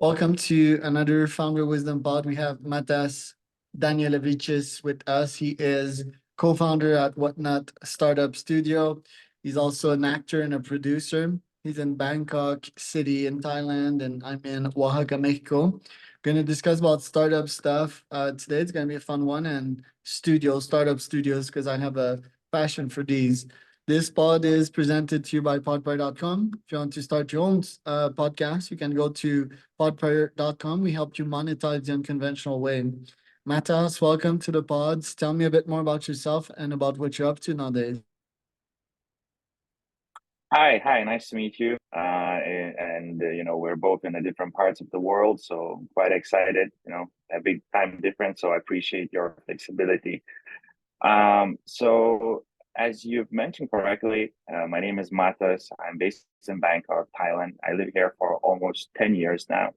Welcome to another Founder Wisdom Pod. We have Matas Danielevicius with us. He is co-founder at Whatnot Startup Studio. He's also an actor and a producer. He's in Bangkok City in Thailand, and I'm in Oaxaca, Mexico. Going to discuss about startup stuff. Today it's going to be a fun one, and startup studios, because I have a passion for these. This pod is presented to you by podpire.com. If you want to start your own podcast, you can go to podpire.com. We helped you monetize the unconventional way. Matas, welcome to the pods. Tell me a bit more about yourself and about what you're up to nowadays. Hi, nice to meet you. We're both in the different parts of the world, so I'm quite excited. A big time difference, so I appreciate your flexibility. So as you've mentioned correctly, my name is Matas. I'm based in Bangkok, Thailand. I live here for almost 10 years now.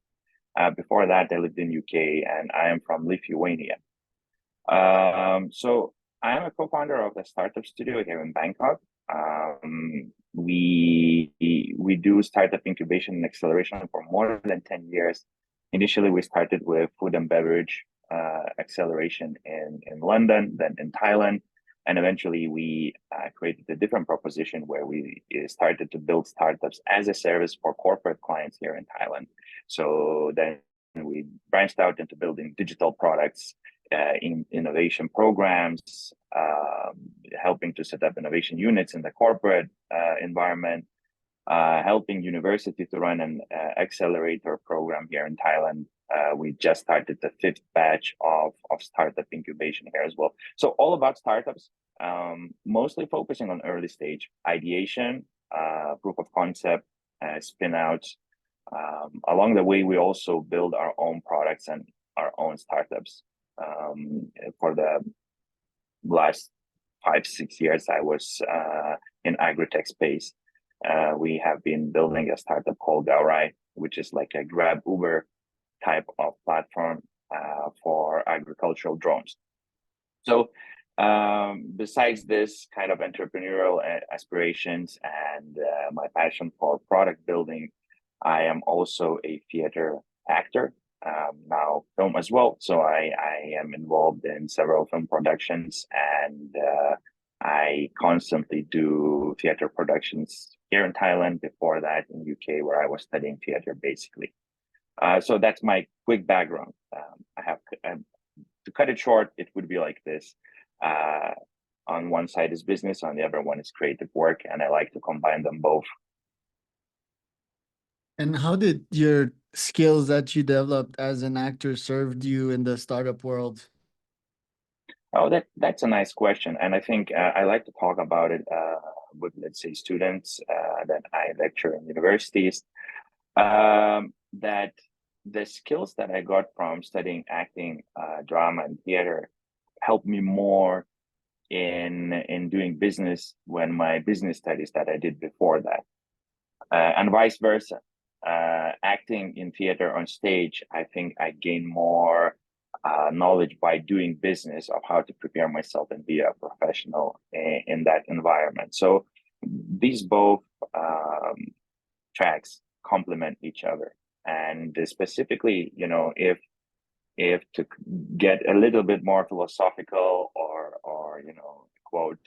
Before that, I lived in UK, and I am from Lithuania. So I am a co-founder of the startup studio here in Bangkok. We do startup incubation and acceleration for more than 10 years. Initially, we started with food and beverage acceleration in London, then in Thailand, and eventually we created a different proposition where we started to build startups as a service for corporate clients here in Thailand. So then we branched out into building digital products, in innovation programs, helping to set up innovation units in the corporate environment, helping university to run an accelerator program here in Thailand. We just started the 5th batch of startup incubation here as well. So all about startups, mostly focusing on early stage ideation, proof of concept, spin outs. Along the way, we also build our own products and our own startups. For the last 5-6 years, I was in agri-tech space. We have been building a startup called Gaurai, which is like a Grab Uber type of platform for agricultural drones. So besides this kind of entrepreneurial aspirations and my passion for product building, I am also a theater actor. Now film as well. So I am involved in several film productions, and I constantly do theater productions here in Thailand, before that in UK, where I was studying theater basically. So that's my quick background. I have to cut it short, it would be like this. On one side is business, on the other one is creative work, and I like to combine them both. And how did your skills that you developed as an actor served you in the startup world? Oh, that's a nice question, and I think I like to talk about it with, let's say, students that I lecture in universities. That the skills that I got from studying acting, drama, and theater helped me more in doing business when my business studies that I did before that, and vice versa. Acting in theater on stage, I think I gained more knowledge by doing business of how to prepare myself and be a professional in that environment. So these both tracks complement each other. And specifically, if to get a little bit more philosophical, or quote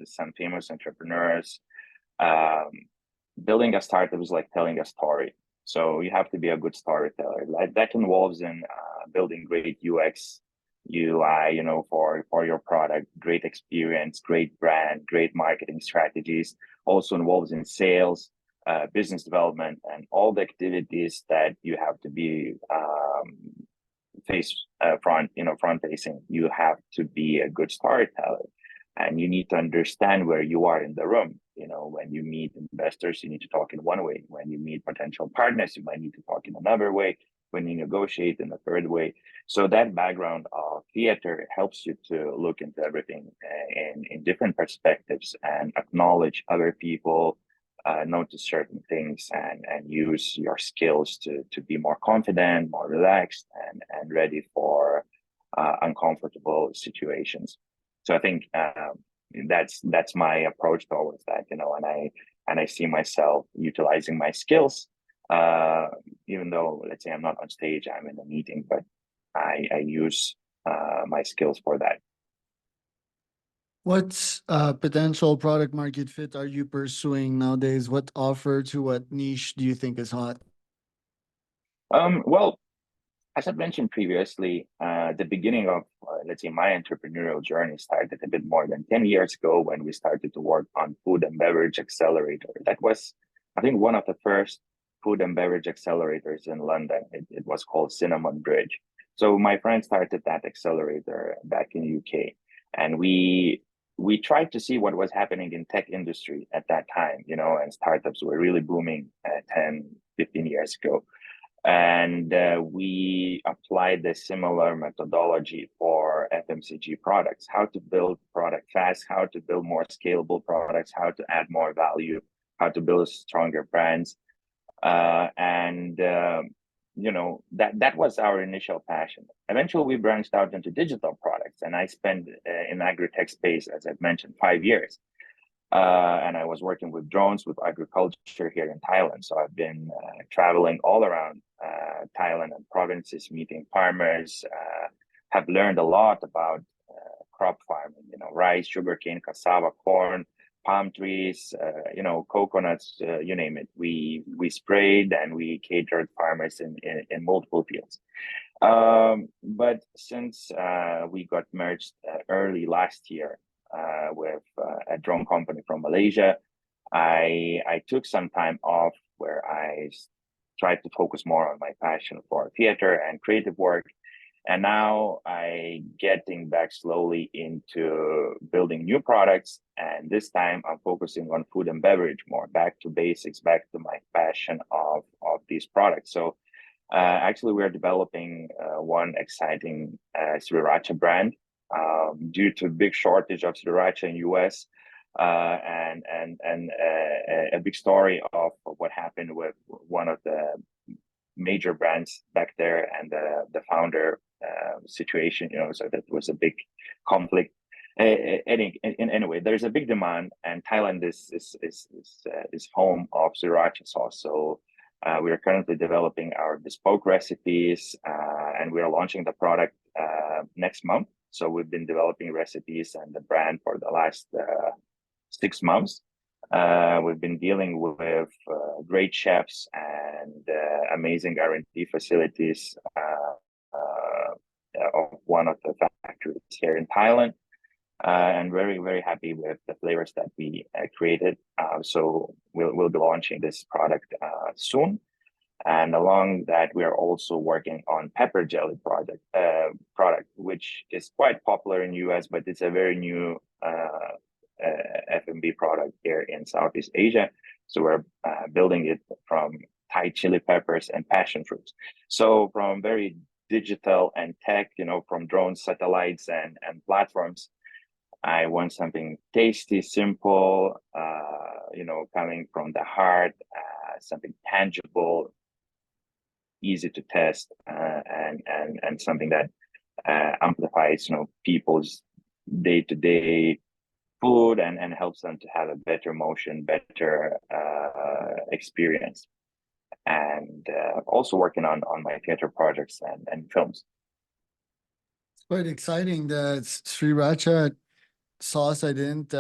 some famous entrepreneurs, building a startup is like telling a story. So you have to be a good storyteller. That involves in building great UX, UI, for your product, great experience, great brand, great marketing strategies. Also involves in sales, business development, and all the activities that you have to be front facing. You have to be a good storyteller, and you need to understand where you are in the room. When you meet investors, you need to talk in one way. When you meet potential partners, you might need to talk in another way. When you negotiate, in a third way. So that background of theater helps you to look into everything in different perspectives and acknowledge other people, notice certain things, and use your skills to be more confident, more relaxed, and ready for uncomfortable situations. So I think that's my approach towards that, and I see myself utilizing my skills Uh, Even though, let's say I'm not on stage, I'm in a meeting, but I use my skills for that. What potential product market fit are you pursuing nowadays? What offer to what niche do you think is hot? Well, as I mentioned previously, the beginning of, let's say, my entrepreneurial journey started a bit more than 10 years ago when we started to work on food and beverage accelerator. That was, I think, one of the first food and beverage accelerators in London. It was called Cinnamon Bridge. So my friend started that accelerator back in UK, and we tried to see what was happening in tech industry at that time, and startups were really booming 10, 15 years ago. And we applied the similar methodology for FMCG products, how to build product fast, how to build more scalable products, how to add more value, how to build stronger brands. And that was our initial passion. Eventually, we branched out into digital products, and I spent in agri-tech space, as I've mentioned, 5 years. And I was working with drones with agriculture here in Thailand. So I've been traveling all around Thailand and provinces, meeting farmers, have learned a lot about crop farming, rice, sugarcane, cassava, corn, palm trees, coconuts, you name it. We sprayed and we catered farmers in multiple fields. But since we got merged early last year with a drone company from Malaysia, I took some time off where I tried to focus more on my passion for theater and creative work. And now I getting back slowly into building new products. And this time I'm focusing on food and beverage more, back to basics, back to my passion of these products. So actually, we're developing one exciting sriracha brand due to big shortage of sriracha in US, and a big story of what happened with one of the major brands back there and the founder situation. So that was a big conflict. Anyway, there's a big demand, and Thailand is home of sriracha sauce. So we are currently developing our bespoke recipes, and we are launching the product next month. So we've been developing recipes and the brand for the last 6 months. We've been dealing with great chefs and amazing R&D facilities of one of the factories here in Thailand. And very, very happy with the flavors that we created. So we'll be launching this product soon. And along that, we are also working on pepper jelly product, which is quite popular in US, but it's a very new F&B product here in Southeast Asia. So we're building it from Thai chili peppers and passion fruits. So from very digital and tech, from drones, satellites, and platforms, I want something tasty, simple, coming from the heart, something tangible, easy to test, and something that amplifies, people's day-to-day food and helps them to have a better motion, better experience. And also working on my theater projects and films. It's quite exciting. The sriracha sauce, I didn't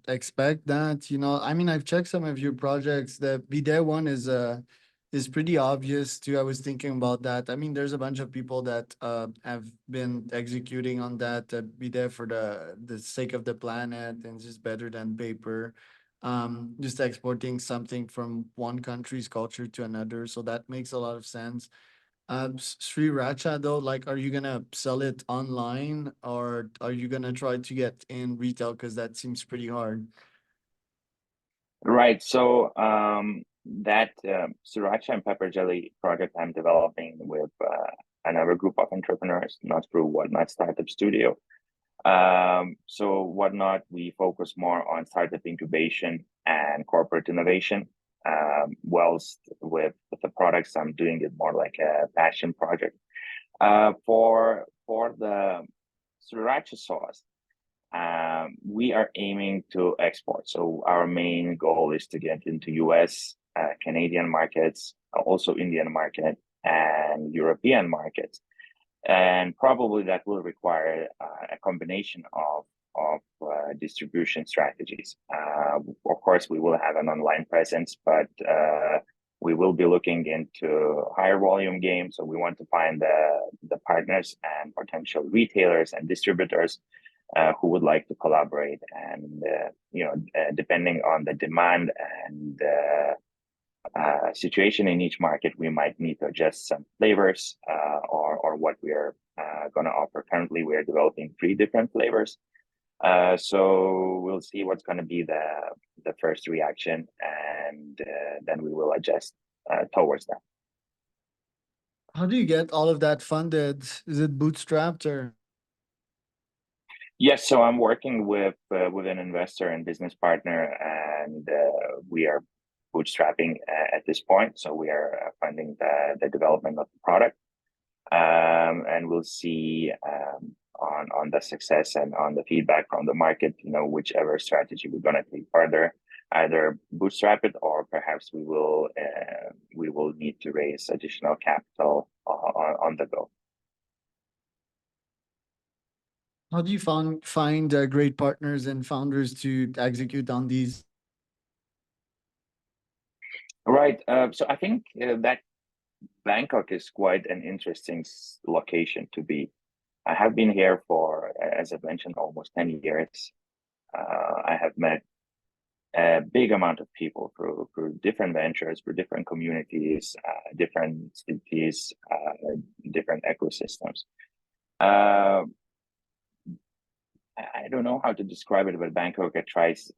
expect that. I mean, I've checked some of your projects. The bidet one is pretty obvious too. I was thinking about that. I mean, there's a bunch of people that have been executing on that bidet for the sake of the planet, and it's just better than paper. Just exporting something from one country's culture to another, so that makes a lot of sense. Sriracha though, like, are you gonna sell it online or are you gonna try to get in retail? Because that seems pretty hard. Right. So that sriracha and pepper jelly project I'm developing with another group of entrepreneurs, not through Whatnot Startup Studio. So Whatnot, we focus more on startup incubation and corporate innovation. Whilst with the products, I'm doing it more like a passion project. For the sriracha sauce, we are aiming to export. So our main goal is to get into US Canadian markets, also Indian market, and European markets. And probably that will require a combination of distribution strategies. Of course, we will have an online presence, but we will be looking into higher volume games. So we want to find the partners and potential retailers and distributors who would like to collaborate. And depending on the demand and situation in each market, we might need to adjust some flavors or what we are going to offer. Currently, we are developing 3 different flavors. So we'll see what's going to be the first reaction, and then we will adjust towards that. How do you get all of that funded? Is it bootstrapped or? Yes, so I'm working with an investor and business partner, and we are bootstrapping at this point. So we are funding the development of the product, and we'll see on the success and on the feedback from the market, whichever strategy we're going to take further, either bootstrap it or perhaps we will need to raise additional capital on the go. How do you find great partners and founders to execute on these? Right. So I think that Bangkok is quite an interesting location to be. I have been here for, as I mentioned, almost 10 years. I have met a big amount of people through different ventures, through different communities, different cities, different ecosystems. I don't know how to describe it, but Bangkok attracts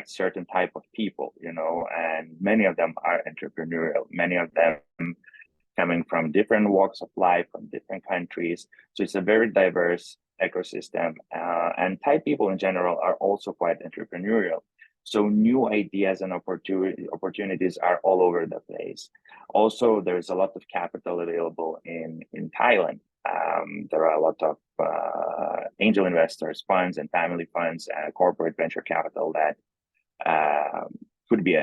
certain type of people, and many of them are entrepreneurial. Many of them coming from different walks of life, from different countries. So it's a very diverse ecosystem. And Thai people in general are also quite entrepreneurial. So new ideas and opportunities are all over the place. Also, there's a lot of capital available in Thailand. There are a lot of angel investors, funds and family funds, corporate venture capital that could be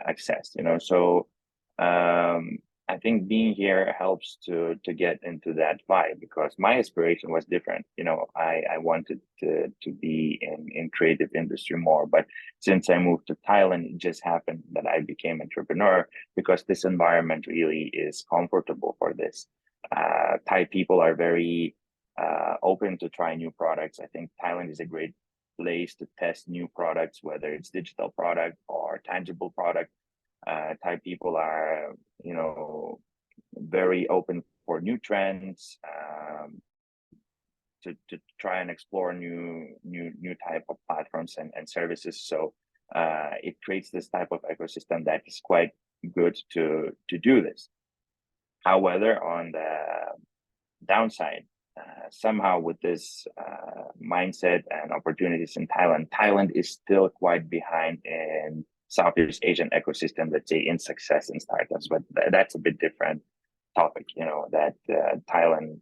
accessed. So I think being here helps to get into that vibe, because my aspiration was different. I wanted to be in creative industry more, but since I moved to Thailand, it just happened that I became entrepreneur because this environment really is comfortable for this. Thai people are very open to try new products. I think Thailand is a great place to test new products, whether it's digital product or tangible product. Thai people are, very open for new trends, to try and explore new type of platforms and services. So it creates this type of ecosystem that is quite good to do this. However, on the downside, somehow with this mindset and opportunities in Thailand is still quite behind in Southeast Asian ecosystem, let's say in success in startups, but that's a bit different topic, that Thailand,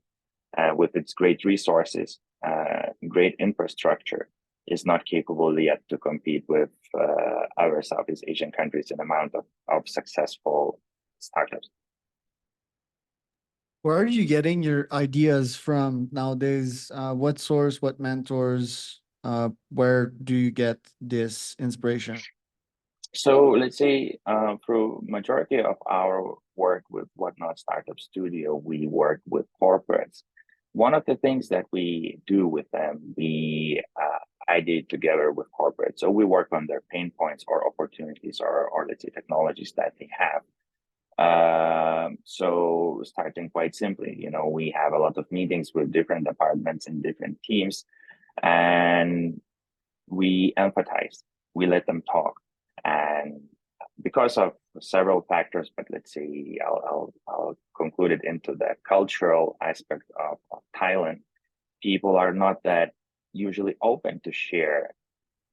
with its great resources, great infrastructure, is not capable yet to compete with other Southeast Asian countries in amount of successful startups. Where are you getting your ideas from nowadays? What source, what mentors, where do you get this inspiration? So let's say through majority of our work with Whatnot Startup Studio, we work with corporates. One of the things that we do with them, we ideate together with corporates. So we work on their pain points or opportunities or let's say technologies that they have. So starting quite simply, we have a lot of meetings with different departments and different teams, and we empathize, we let them talk. And because of several factors, but let's say I'll conclude it into the cultural aspect of Thailand. People are not that usually open to share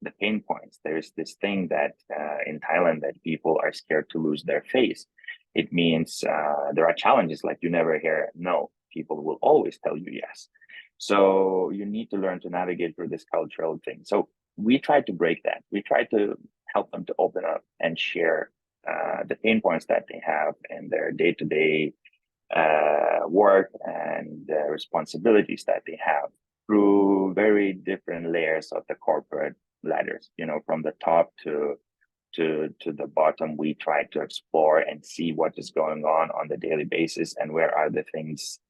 the pain points. There's this thing that in Thailand that people are scared to lose their face. It means there are challenges like you never hear no. People will always tell you yes. So you need to learn to navigate through this cultural thing. So we try to break that. We try to help them to open up and share the pain points that they have in their day-to-day work and responsibilities that they have through very different layers of the corporate ladders. From the top to the bottom, we try to explore and see what is going on the daily basis and where are the things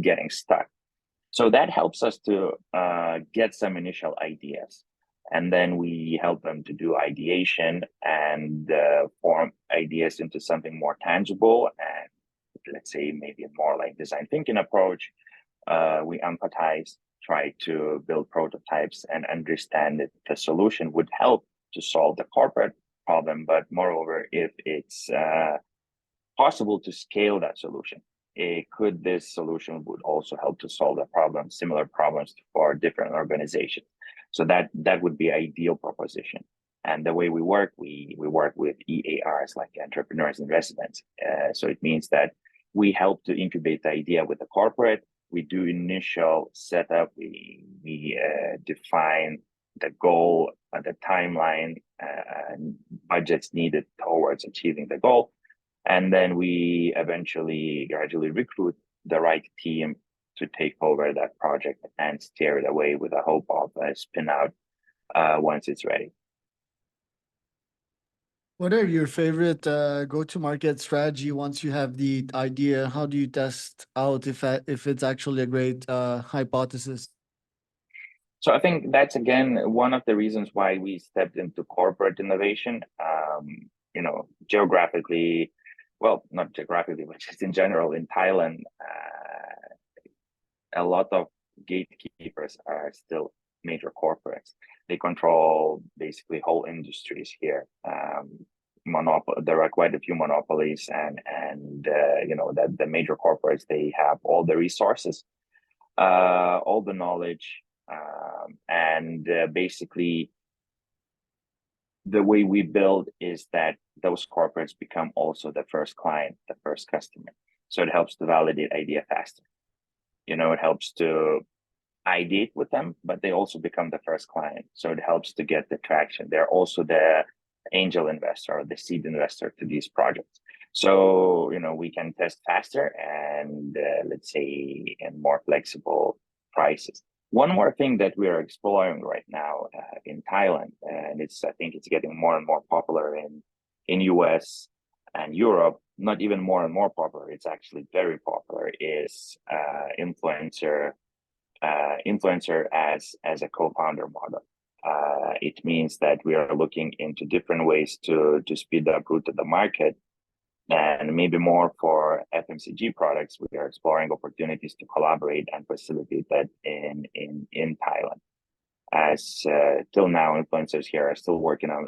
getting stuck. So that helps us to get some initial ideas. And then we help them to do ideation and form ideas into something more tangible. And let's say maybe a more like design thinking approach. We empathize, try to build prototypes and understand that the solution would help to solve the corporate problem. But moreover, if it's possible to scale that solution, this solution would also help to solve similar problems for different organizations. So that would be ideal proposition. And the way we work with EARs, like entrepreneurs in residence. So it means that we help to incubate the idea with the corporate. We do initial setup. We define the goal, the timeline, and budgets needed towards achieving the goal. And then we eventually gradually recruit the right team to take over that project and steer it away with the hope of a spin out once it's ready. What are your favorite go-to-market strategy once you have the idea? How do you test out if it's actually a great hypothesis? So I think that's again one of the reasons why we stepped into corporate innovation. Geographically, well, not geographically, but just in general, in Thailand, a lot of gatekeepers are still major corporates. They control basically whole industries here. There are quite a few monopolies, and that the major corporates, they have all the resources, all the knowledge, and basically the way we build is that those corporates become also the first client, the first customer. So it helps to validate idea faster. It helps to ideate with them, but they also become the first client. So it helps to get the traction. They're also the angel investor or the seed investor to these projects. So, we can test faster and let's say in more flexible prices. One more thing that we are exploring right now in Thailand, and I think it's getting more and more popular in US and Europe, not even more and more popular, it's actually very popular, is influencer as a co-founder model. It means that we are looking into different ways to speed up route to the market. And maybe more for FMCG products, we are exploring opportunities to collaborate and facilitate that in Thailand. As till now, influencers here are still working on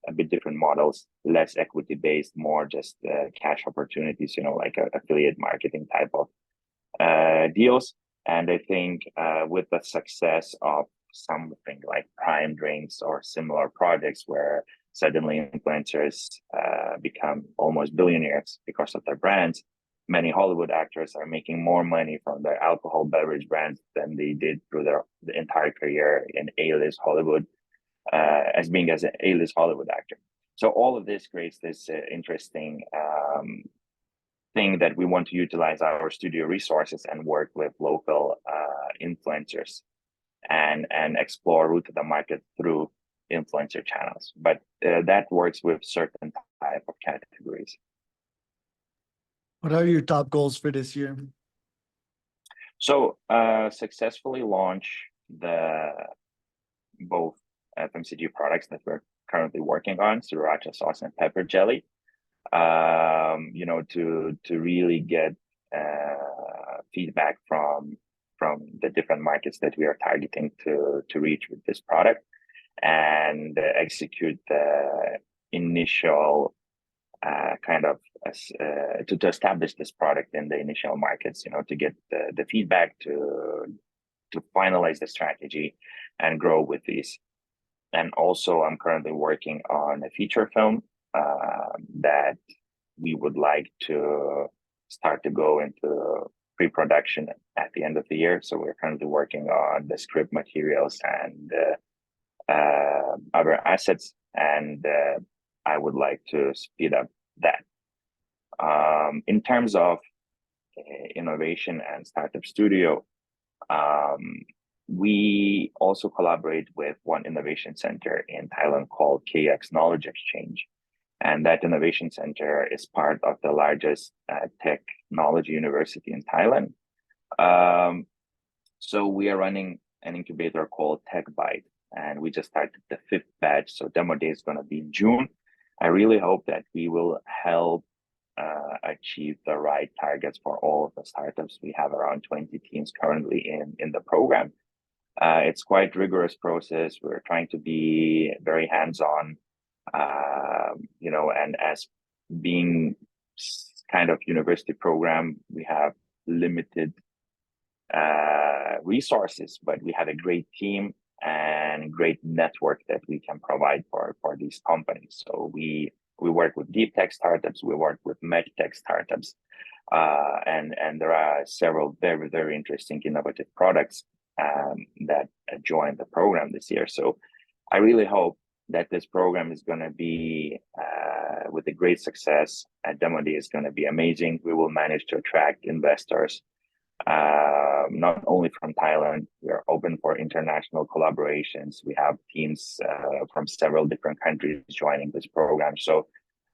a bit different models, less equity based, more just cash opportunities, like affiliate marketing type of deals. And I think with the success of something like Prime Drinks or similar projects where suddenly influencers become almost billionaires because of their brands, many Hollywood actors are making more money from their alcohol beverage brands than they did through the entire career in A-list Hollywood, as being as an A-list Hollywood actor. So all of this creates this interesting thing that we want to utilize our studio resources and work with local influencers and explore route to the market through influencer channels. But that works with certain type of categories. What are your top goals for this year? So successfully launch both FMCG products that we're currently working on, sriracha sauce and pepper jelly. To really get feedback from the different markets that we are targeting to reach with this product, and execute the initial to establish this product in the initial markets, to get the feedback, to finalize the strategy and grow with these. And also I'm currently working on a feature film that we would like to start to go into pre-production at the end of the year. So we're currently working on the script materials and other assets, and I would like to speed up that. In terms of innovation and startup studio, we also collaborate with one innovation center in Thailand called KX Knowledge Exchange. And that innovation center is part of the largest technology university in Thailand. So we are running an incubator called TechBite, and we just started the 5th batch. So demo day is going to be in June. I really hope that we will help achieve the right targets for all of the startups. We have around 20 teams currently in the program. It's quite rigorous process. We're trying to be very hands-on, and as being kind of university program, we have limited resources, but we have a great team and great network that we can provide for these companies. So we work with deep tech startups, we work with med tech startups, and there are several very, very interesting innovative products that joined the program this year. So I really hope that this program is going to be with a great success. Demo day is going to be amazing. We will manage to attract investors, not only from Thailand. We are open for international collaborations. We have teams from several different countries joining this program. So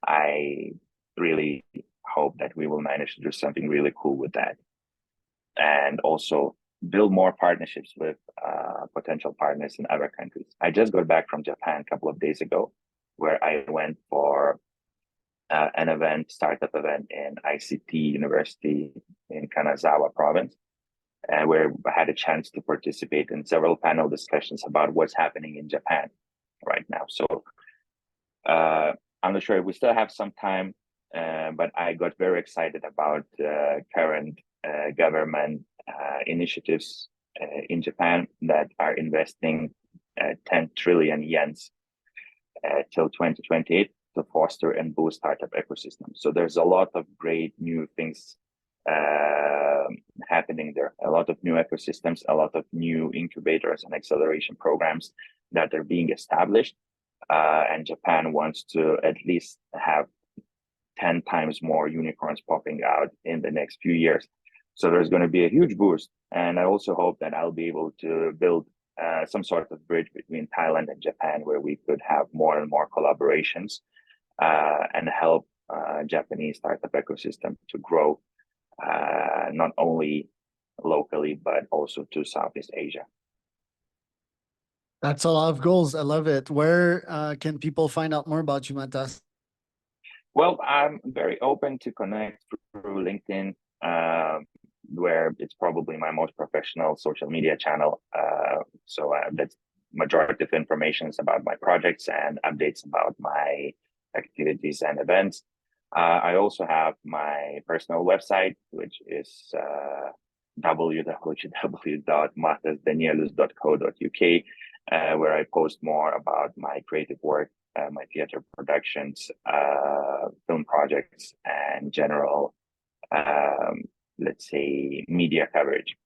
I really hope that we will manage to do something really cool with that. And also build more partnerships with potential partners in other countries. I just got back from Japan a couple of days ago, where I went for an event, startup event in ICT University in Kanazawa province, where I had a chance to participate in several panel discussions about what's happening in Japan right now. So I'm not sure if we still have some time, but I got very excited about current government initiatives in Japan that are investing 10 trillion yens till 2028 to foster and boost startup ecosystems. So there's a lot of great new things happening there, a lot of new ecosystems, a lot of new incubators and acceleration programs that are being established. And Japan wants to at least have 10 times more unicorns popping out in the next few years. So there's going to be a huge boost. And I also hope that I'll be able to build some sort of bridge between Thailand and Japan, where we could have more and more collaborations and help Japanese startup ecosystem to grow, not only locally, but also to Southeast Asia. That's a lot of goals. I love it. Where can people find out more about you, Matas? Well, I'm very open to connect through LinkedIn, where it's probably my most professional social media channel. So that's majority of information about my projects and updates about my activities and events. I also have my personal website, which is www.matasdanielus.co.uk, where I post more about my creative work, my theater productions, film projects, and general, let's say, media coverage.